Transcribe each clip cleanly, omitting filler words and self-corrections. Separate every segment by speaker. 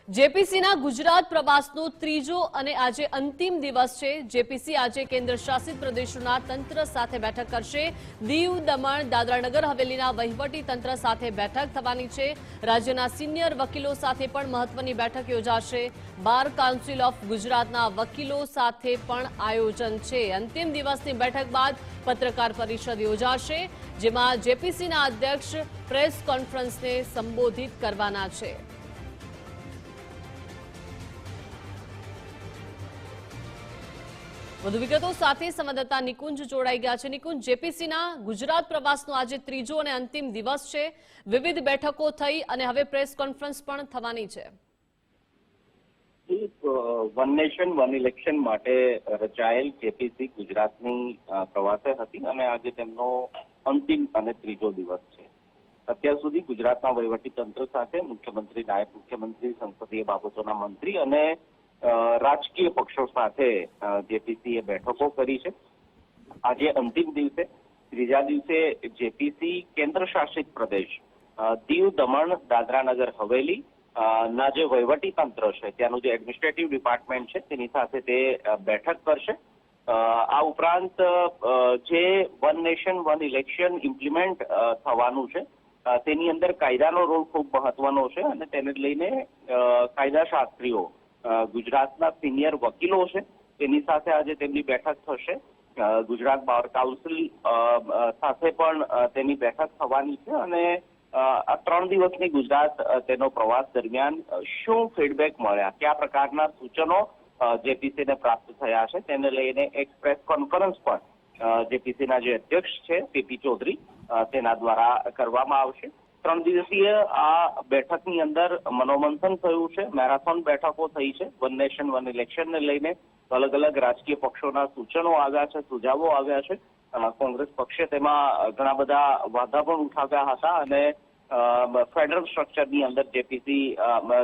Speaker 1: જેપીસીના ગુજરાત પ્રવાસનો ત્રીજો અને આજે અંતિમ દિવસ છે। જેપીસી આજે કેન્દ્ર શાસિત પ્રદેશોના તંત્ર સાથે બેઠક કરશે। દીવ, દમણ, દાદરાનગર હવેલીના વહીવટી તંત્ર સાથે બેઠક થવાની છે। રાજ્યના સિનિયર વકીલો સાથે પણ મહત્વની બેઠક યોજાશે। બાર કાઉન્સિલ ઓફ ગુજરાતના વકીલો સાથે પણ આયોજન છે। અંતિમ દિવસની બેઠક બાદ પત્રકાર પરિષદ યોજાશે, જેમાં જેપીસીના અધ્યક્ષ પ્રેસ કોન્ફરન્સને સંબોધિત કરવાના છે। વધુ વિગતો સાથે સંવાદદાતા નિકુંજ જોડાઈ ગયા છે। નિકુંજ, જેપીસીના ગુજરાત પ્રવાસનો આજે ત્રીજો અને અંતિમ દિવસ છે। વિવિધ બેઠકો થઈ અને હવે પ્રેસ કોન્ફરન્સ પણ થવાની છે।
Speaker 2: વન નેશન વન ઇલેક્શન માટે રચાયેલ જેપીસી ગુજરાતની પ્રવાસે હતી અને આજે તેમનો અંતિમ અને ત્રીજો દિવસ છે। અત્યાર સુધી ગુજરાતના વહીવટી તંત્ર સાથે મુખ્યમંત્રી, નાયબ મુખ્યમંત્રી, સંસદીય બાબતોના મંત્રી અને રાજકીય પક્ષો સાથે જેપીસીએ બેઠકો કરી છે। આજે અંતિમ દિવસે, ત્રીજા દિવસે જેપીસી કેન્દ્ર શાસિત પ્રદેશ દીવ, દમણ, દાદરાનગર હવેલી ના જે વહીવટી તંત્ર છે, ત્યાંનું જે એડમિનિસ્ટ્રેટિવ ડિપાર્ટમેન્ટ છે, તેની સાથે તે બેઠક કરશે। આ ઉપરાંત જે one nation one election implement થવાનું છે, તેની અંદર કાયદાનો રોલ ખૂબ મહત્વનો છે અને તેને લઈને કાયદાશાસ્ત્રીઓ, ગુજરાતના સિનિયર વકીલો છે, તેની સાથે આજે તેમની બેઠક થશે। ગુજરાત બાર કાઉન્સિલ સાથે પણ તેની બેઠક થવાની છે અને આ 3 દિવસની ગુજરાત તેનો પ્રવાસ દરમિયાન શું ફીડબેક મળ્યા, કયા પ્રકારના સૂચનો જેપીસીને પ્રાપ્ત થયા છે, તેને લઈને એક પ્રેસ કોન્ફરન્સ પણ જેપીસીના જે અધ્યક્ષ છે પીપી ચૌધરી તેના દ્વારા કરવામાં આવશે। 3 દિવસીય આ બેઠકની અંદર મનોમંથન થયું છે, મેરેથોન બેઠકો થઈ છે। વન નેશન વન ઇલેક્શનને લઈને અલગ અલગ રાજકીય પક્ષોના સૂચનો આવ્યા છે, સુઝાવો આવ્યા છે। કોંગ્રેસ પક્ષે તેમાં ઘણા બધા વાદા પણ ઉઠાવ્યા હતા અને ફેડરલ સ્ટ્રક્ચરની અંદર જેપીસી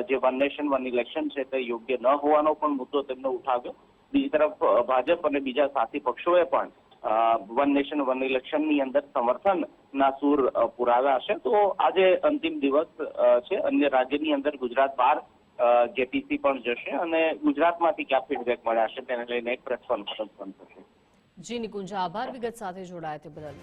Speaker 2: જે વન નેશન વન ઇલેક્શન છે તે યોગ્ય ન હોવાનો પણ મુદ્દો તેમણે ઉઠાવ્યો। બીજી તરફ ભાજપ અને બીજા સાથી પક્ષોએ પણ વન નેશન વન ઇલેક્શનની અંદર સમર્થનના સૂર પુરાવ્યા છે। તો આજે અંતિમ દિવસ છે। અન્ય રાજ્યની અંદર ગુજરાત બહાર જેપીસી પણ જશે અને ગુજરાતમાંથી ક્યાં ફીડબેક મળ્યા છે તેને લઈને એક પ્રેસ કોન્ફરન્સ પણ થશે।
Speaker 1: જી નિકુંજ, આભાર વિગત સાથે જોડાયા તે બદલ।